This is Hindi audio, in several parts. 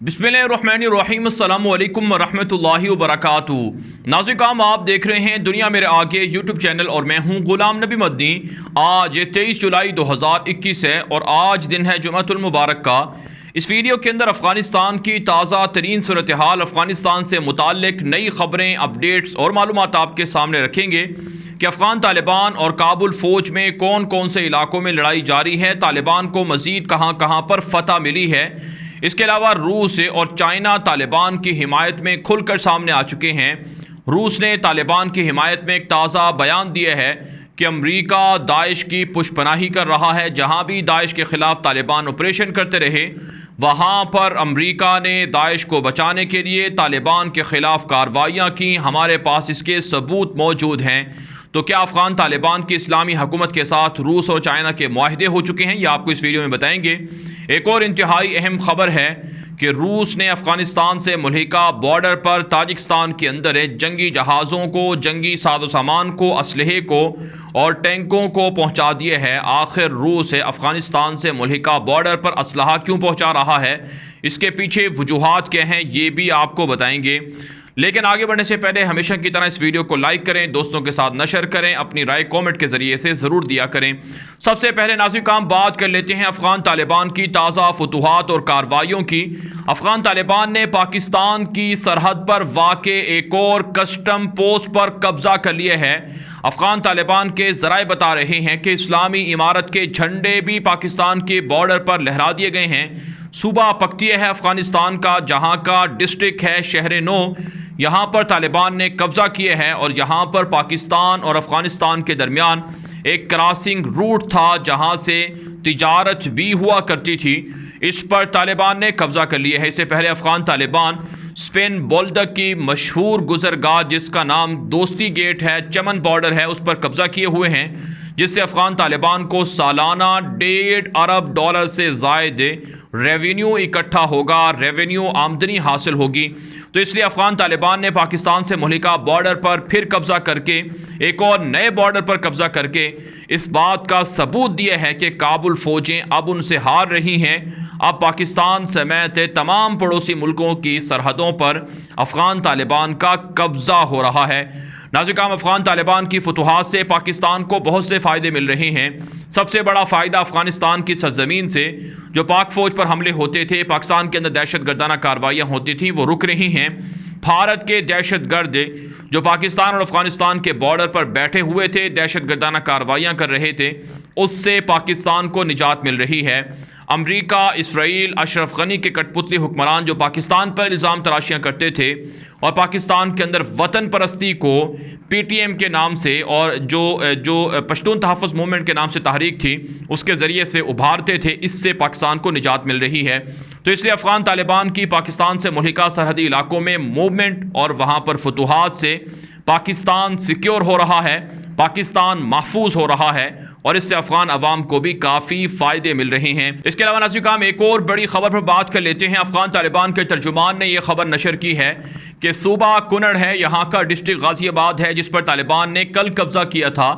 बिस्मिल्लाहिर्रहमानिर्रहीम अस्सलामु अलैकुम वरहमतुल्लाहि वबरकातुहू। नाज़रीन, आप देख रहे हैं दुनिया मेरे आगे यूट्यूब चैनल और मैं हूं गुलाम नबी मदनी। आज 23 जुलाई 2021 है और आज दिन है जुमअतुल मुबारक का। इस वीडियो के अंदर अफ़गानिस्तान की ताज़ा तरीन सूरत हाल, अफ़गानिस्तान से मुताल्लिक नई ख़बरें, अपडेट्स और मालूमात आपके सामने रखेंगे कि अफ़गान तालिबान और काबुल फ़ौज में कौन कौन से इलाकों में लड़ाई जारी है, तालिबान को मज़ीद कहाँ कहाँ पर फतह मिली है। इसके अलावा रूस और चाइना तालिबान की हिमायत में खुलकर सामने आ चुके हैं। रूस ने तालिबान की हिमायत में एक ताज़ा बयान दिया है कि अमरीका दाइश की पुष्पनाही कर रहा है। जहां भी दाइश के ख़िलाफ़ तालिबान ऑपरेशन करते रहे वहां पर अमरीका ने दाइश को बचाने के लिए तालिबान के ख़िलाफ़ कार्रवाइयाँ की। हमारे पास इसके सबूत मौजूद हैं। तो क्या अफ़गान तालिबान की इस्लामी हुकूमत के साथ रूस और चाइना के मुआहदे हो चुके हैं? ये आपको इस वीडियो में बताएंगे। एक और इंतहाई अहम खबर है कि रूस ने अफ़गानिस्तान से मुल्हिका बॉर्डर पर ताजिकिस्तान के अंदर जंगी जहाज़ों को, जंगी साजो सामान को, असलहे को और टैंकों को पहुंचा दिए है। आखिर रूस अफ़गानिस्तान से मुल्हिका बॉर्डर पर असलहा क्यों पहुंचा रहा है, इसके पीछे वजूहात क्या हैं, ये भी आपको बताएंगे। लेकिन आगे बढ़ने से पहले हमेशा की तरह इस वीडियो को लाइक करें, दोस्तों के साथ नशर करें, अपनी राय कमेंट के ज़रिए से ज़रूर दिया करें। सबसे पहले नाज़रीन, बात कर लेते हैं अफ़गान तालिबान की ताज़ा फतूहात और कार्रवाइयों की। अफ़गान तालिबान ने पाकिस्तान की सरहद पर वाक़े एक और कस्टम पोस्ट पर कब्ज़ा कर लिया है। अफ़गान तालिबान के ज़राए बता रहे हैं कि इस्लामी इमारत के झंडे भी पाकिस्तान के बॉर्डर पर लहरा दिए गए हैं। सूबा पख्तिया है अफ़गानिस्तान का, जहाँ का डिस्ट्रिक्ट है शहर नो। यहाँ पर तालिबान ने कब्ज़ा किया है और यहाँ पर पाकिस्तान और अफ़गानिस्तान के दरमियान एक क्रॉसिंग रूट था जहाँ से तिजारत भी हुआ करती थी। इस पर तालिबान ने कब्ज़ा कर लिया है। इससे पहले अफ़गान तालिबान स्पेन बोल्दक की मशहूर गुजरगाह, जिसका नाम दोस्ती गेट है, चमन बॉर्डर है, उस पर कब्ज़ा किए हुए हैं, जिससे अफ़गान तालिबान को सालाना $1.5 अरब से ज़ायद रेवेन्यू इकट्ठा होगा, रेवेन्यू आमदनी हासिल होगी। तो इसलिए अफ़गान तालिबान ने पाकिस्तान से मुल्हिका बॉर्डर पर फिर कब्ज़ा करके, एक और नए बॉर्डर पर कब्ज़ा करके इस बात का सबूत दिया है कि काबुल फ़ौजें अब उनसे हार रही हैं। अब पाकिस्तान समेत तमाम पड़ोसी मुल्कों की सरहदों पर अफ़गान तालिबान का कब्ज़ा हो रहा है। नाज़रीन, अफ़गान तालिबान की फतूहात से पाकिस्तान को बहुत से फ़ायदे मिल रहे हैं। सबसे बड़ा फ़ायदा अफ़गानिस्तान की सरज़मीन से जो पाक फ़ौज पर हमले होते थे, पाकिस्तान के अंदर दहशत गर्दाना कार्रवाइयाँ होती थी, वो रुक रही हैं। भारत के दहशत गर्द जो पाकिस्तान और अफ़गानिस्तान के बॉर्डर पर बैठे हुए थे, दहशत गर्दाना कार्रवाइयाँ कर रहे थे, उससे पाकिस्तान को निजात मिल रही है। अमरीका, इसराइल, अशरफ गनी के कठपुतली हुक्मरान जो पाकिस्तान पर इल्ज़ाम तराशियाँ करते थे और पाकिस्तान के अंदर वतन परस्ती को PTM के नाम से और जो पश्तून तहफ़्फ़ुज़ मूवमेंट के नाम से तहरीक थी, उसके ज़रिए से उभारते थे, इससे पाकिस्तान को निजात मिल रही है। तो इसलिए अफ़गान तालिबान की पाकिस्तान से मुल्हिका सरहदी इलाकों में मूवमेंट और वहाँ पर फतूहात से पाकिस्तान सिक्योर हो रहा है, पाकिस्तान महफूज हो रहा है और इससे अफ़गान अवाम को भी काफ़ी फ़ायदे मिल रहे हैं। इसके अलावा नाज़रीन, एक और बड़ी खबर पर बात कर लेते हैं। अफ़गान तालिबान के तर्जुमान ने यह खबर नशर की है कि सूबा कुनड़ है, यहाँ का डिस्ट्रिक्ट गाज़ियाबाद है, जिस पर तालिबान ने कल कब्ज़ा किया था।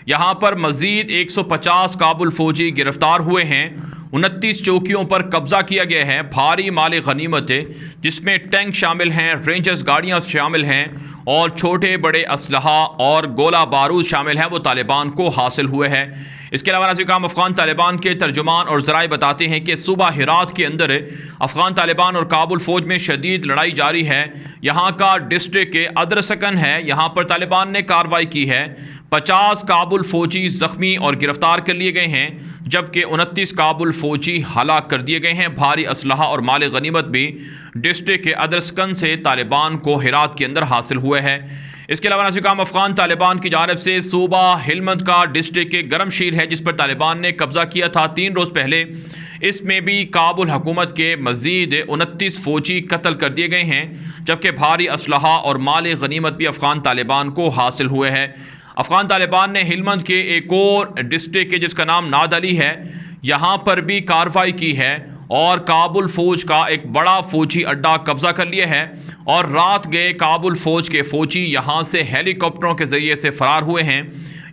यहाँ पर मज़ीद 150 काबुल फ़ौजी गिरफ्तार हुए हैं। 29 चौकियों पर कब्ज़ा किया गया है। भारी माल गनीमत जिसमें टैंक शामिल हैं, रेंजर्स गाड़ियाँ शामिल हैं और छोटे बड़े असलहा और गोला बारूद शामिल हैं, वो तालिबान को हासिल हुए हैं। इसके अलावा नाज़रीन, अफ़गान तालिबान के तर्जुमान और ज़राए बताते हैं कि सूबा हिरात के अंदर अफ़गान तालिबान और काबुल फ़ौज में शदीद लड़ाई जारी है। यहाँ का डिस्ट्रिक्ट अदरसकन है, यहाँ पर तालिबान ने कार्रवाई की है। 50 काबुल फ़ौजी ज़ख्मी और गिरफ्तार कर लिए गए हैं, जबकि 29 काबुल फ़ौजी हलाक कर दिए गए हैं। भारी असलहा और माल गनीमत भी डिस्ट्रिक्ट अदरसकन से तालिबान को हिरात के अंदर हासिल हुआ है। इसके अलावा नाज़रीन, अफ़गान तालिबान की जानिब से सूबा हिलमंद का डिस्ट्रिक्ट गरमशीर है, जिस पर तालिबान ने कब्ज़ा किया था 3 रोज़ पहले। इसमें भी काबुल हुकूमत के मज़ीद 29 फ़ौजी कत्ल कर दिए गए हैं, जबकि भारी असलहा और माल गनीमत भी अफ़गान तालिबान को हासिल हुए है। अफ़गान तालिबान ने हिलमंद के एक और डिस्ट्रिक्ट जिसका नाम नाद अली है, यहाँ पर भी कार्रवाई की है और काबुल फ़ौज का एक बड़ा फ़ौजी अड्डा कब्ज़ा कर लिया है। और रात गए काबुल फ़ौज के फ़ौजी यहाँ से हेलीकॉप्टरों के ज़रिए से फ़रार हुए हैं।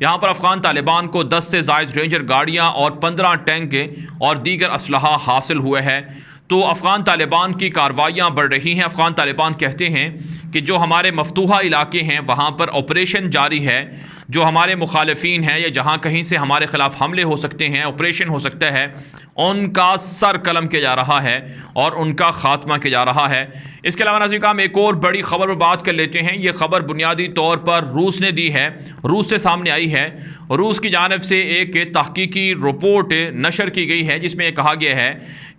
यहाँ पर अफ़गान तालिबान को 10 से ज़ायद रेंजर गाड़ियाँ और 15 टैंक और दीगर असलहा हासिल हुए हैं। तो अफ़गान तालिबान की कार्रवाइयाँ बढ़ रही हैं। अफ़गान तालिबान कहते हैं कि जो हमारे मफतूहा इलाके हैं वहाँ पर ऑपरेशन जारी है, जो हमारे मुखालिफिन हैं या जहाँ कहीं से हमारे ख़िलाफ़ हमले हो सकते हैं, ऑपरेशन हो सकता है, उनका सर कलम किया जा रहा है और उनका ख़ात्मा किया जा रहा है। इसके अलावा नाज़रीन हम एक और बड़ी ख़बर पर बात कर लेते हैं। ये ख़बर बुनियादी तौर पर रूस ने दी है, रूस से सामने आई है। रूस की जानिब से एक तहकीकी रिपोर्ट नशर की गई है जिसमें कहा गया है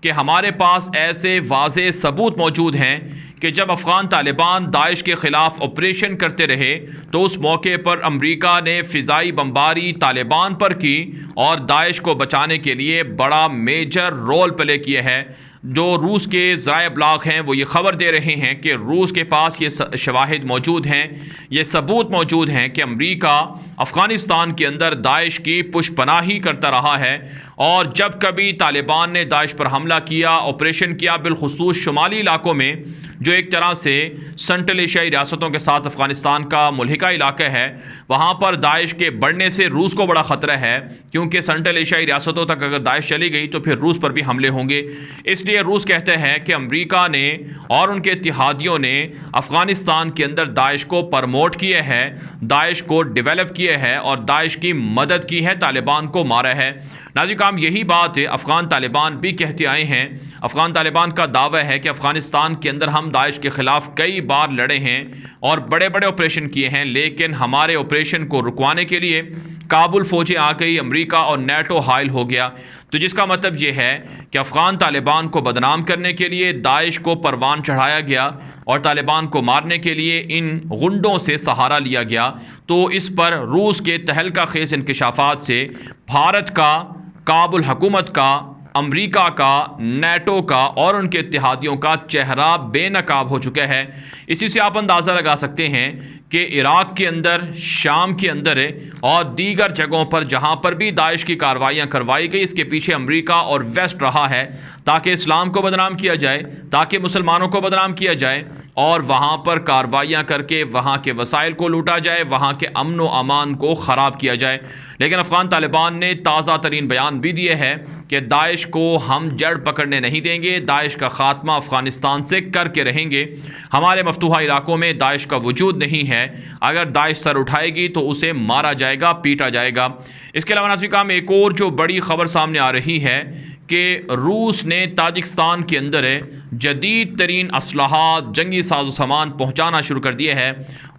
कि हमारे पास ऐसे वाज़े सबूत मौजूद हैं कि जब अफ़गान तालिबान दाइश के ख़िलाफ़ ऑपरेशन करते रहे तो उस मौके पर अमरीका ने फ़िज़ाई बमबारी तालिबान पर की और दाइश को बचाने के लिए बड़ा मेजर रोल प्ले किया है। जो रूस के ज़राए इब्लाग हैं वो ये ख़बर दे रहे हैं कि रूस के पास ये शवाहिद मौजूद हैं, ये सबूत मौजूद हैं कि अमरीका अफ़गानिस्तान के अंदर दाइश की पुशपनाही करता रहा है और जब कभी तालिबान ने दाइश पर हमला किया, ऑपरेशन किया, बिलखुसूस शुमाली इलाकों में जो एक तरह से सेंट्रल एशियाई रियासतों के साथ अफ़गानिस्तान का मुल्हिका इलाका है, वहाँ पर दाइश के बढ़ने से रूस को बड़ा ख़तरा है क्योंकि सेंट्रल एशियाई रियासतों तक अगर दाइश चली गई तो फिर रूस पर भी हमले होंगे। इसलिए रूस कहते हैं कि अमरीका ने और उनके इत्तेहादियों ने अफ़गानिस्तान के अंदर दाइश को प्रमोट किया है, दाइश को डेवलप किया है और दाइश की मदद की है, तालिबान को मारा है। नाज़रीन काम यही बात है अफ़गान तालिबान भी कहते आए हैं। अफ़गान तालिबान का दावा है कि अफ़गानिस्तान के अंदर हम दाइश के ख़िलाफ़ कई बार लड़े हैं और बड़े बड़े ऑपरेशन किए हैं, लेकिन हमारे ऑपरेशन को रुकवाने के लिए काबुल फ़ौजें आ गई, अमरीका और नेटो हाइल हो गया। तो जिसका मतलब ये है कि अफ़गान तालिबान को बदनाम करने के लिए दाइश को परवान चढ़ाया गया और तालिबान को मारने के लिए इन गुंडों से सहारा लिया गया। तो इस पर रूस के तहलका खेज़ इंकशाफात से भारत का, काबुल हुकूमत का, अमरीका का, नेटो का और उनके इत्तेहादियों का चेहरा बेनकाब हो चुका है। इसी से आप अंदाज़ा लगा सकते हैं कि इराक़ के अंदर, शाम के अंदर और दीगर जगहों पर जहाँ पर भी दाइश की कार्रवाइयाँ करवाई गई, इसके पीछे अमरीका और वेस्ट रहा है ताकि इस्लाम को बदनाम किया जाए, ताकि मुसलमानों को बदनाम किया जाए और वहाँ पर कार्रवाइयाँ करके वहाँ के वसाइल को लूटा जाए, वहाँ के अमन व अमान को ख़राब किया जाए। लेकिन अफ़गान तालिबान ने ताज़ा तरीन बयान भी दिए है कि दाइश को हम जड़ पकड़ने नहीं देंगे, दाइश का ख़ात्मा अफ़गानिस्तान से करके रहेंगे। हमारे मफतूहा इलाकों में दाइश का वजूद नहीं है, अगर दाइश सर उठाएगी तो उसे मारा जाएगा, पीटा जाएगा। इसके अलावा नाज़रीन एक और जो बड़ी ख़बर सामने आ रही है कि रूस ने ताजिकिस्तान के अंदर जदीद तरीन असलहात, जंगी साजो सामान पहुँचाना शुरू कर दिया है।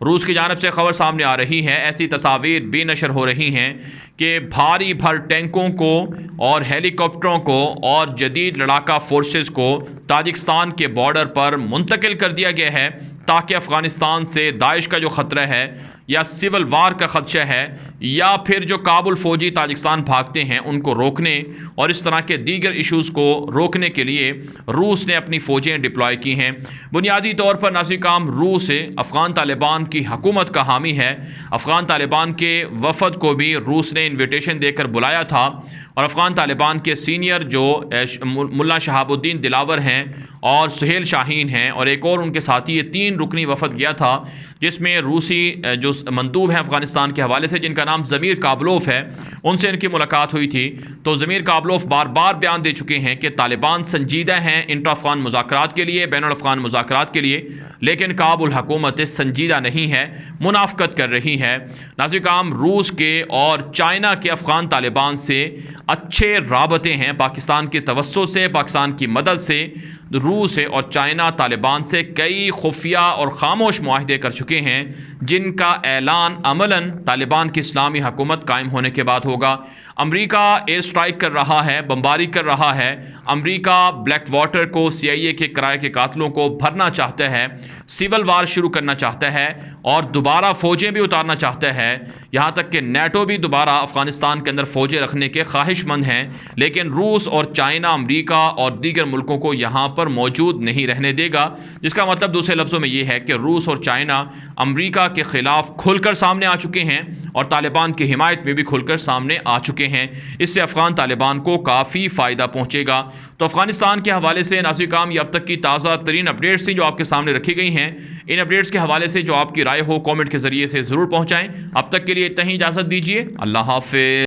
रूस की जानब से ख़बर सामने आ रही है, ऐसी तस्वीर बेनशर हो रही हैं कि भारी भर टैंकों को और हेलीकॉप्टरों को और जदीद लड़ाका फोर्सेस को ताजिकिस्तान के बॉर्डर पर मुंतकिल कर दिया गया है ताकि अफ़गानिस्तान से दाइश का जो ख़तरा है या सिविल वार का ख़दशा है या फिर जो काबुल फ़ौजी ताजिकिस्तान भागते हैं उनको रोकने और इस तरह के दीगर इशूज़ को रोकने के लिए रूस ने अपनी फ़ौजें डिप्लॉय की हैं। बुनियादी तौर पर नाज़रीन रूस अफ़गान तालिबान की हुकूमत का हामी है। अफ़गान तालिबान के वफ़द को भी रूस ने इन्विटेशन देकर बुलाया था और अफ़गान तालिबान के सीनियर जो मुल्ला शहाबुद्दीन दिलावर हैं और सुहेल शाहीन हैं और एक और उनके साथी, ये 3 रुकनी वफ़द गया था जिसमें रूसी जो मंदूब हैं अफ़गानिस्तान के हवाले से जिनका नाम ज़मीर काबलोफ है, उनसे इनकी मुलाकात हुई थी। तो ज़मीर काबलोफ बार बार बयान दे चुके हैं कि तालिबान संजीदा हैं इंट्रा अफ़गान मुज़ाकरात के लिए, बैनुल अफ़गान मुज़ाकरात के लिए, लेकिन काबुल हुकूमत संजीदा नहीं है, मुनाफ़कत कर रही है। नाज़रीन रूस के और चाइना के अफ़गान तालिबान से अच्छे राबते हैं, पाकिस्तान के तवस्सुत से, पाकिस्तान की मदद से रूस और चाइना तालिबान से कई खुफिया और ख़ामोश मुआहदे कर चुके हैं जिनका ऐलान अमलन तालिबान की इस्लामी हुकूमत कायम होने के बाद होगा। अमरीका एयर स्ट्राइक कर रहा है, बमबारी कर रहा है। अमरीका ब्लैक वाटर को, CIA के किराए के कातलों को भरना चाहता है, सिविल वार शुरू करना चाहता है और दोबारा फ़ौजें भी उतारना चाहता है। यहाँ तक कि नेटो भी दोबारा अफ़गानिस्तान के अंदर फ़ौजें रखने के ख्वाहिशमंद हैं, लेकिन रूस और चाइना अमरीका और दीगर मुल्कों को यहाँ पर मौजूद नहीं रहने देगा। जिसका मतलब दूसरे लफ्ज़ों में ये है कि रूस और चाइना अमरीका के ख़िलाफ़ खुलकर सामने आ चुके हैं और तालिबान की हिमायत में भी खुलकर सामने आ चुके हैं। इससे अफ़गान तालिबान को काफ़ी फ़ायदा पहुँचेगा। तो अफ़गानिस्तान के हवाले से नाज़रीन ये अब तक की ताज़ा तरीन अपडेट्स थी जो आपके सामने रखी गई हैं। इन अपडेट्स के हवाले से जो आपकी राय हो कमेंट के ज़रिए से ज़रूर पहुँचाएँ। अब तक के लिए इतना ही, इजाज़त दीजिए। अल्लाह हाफ़िज़।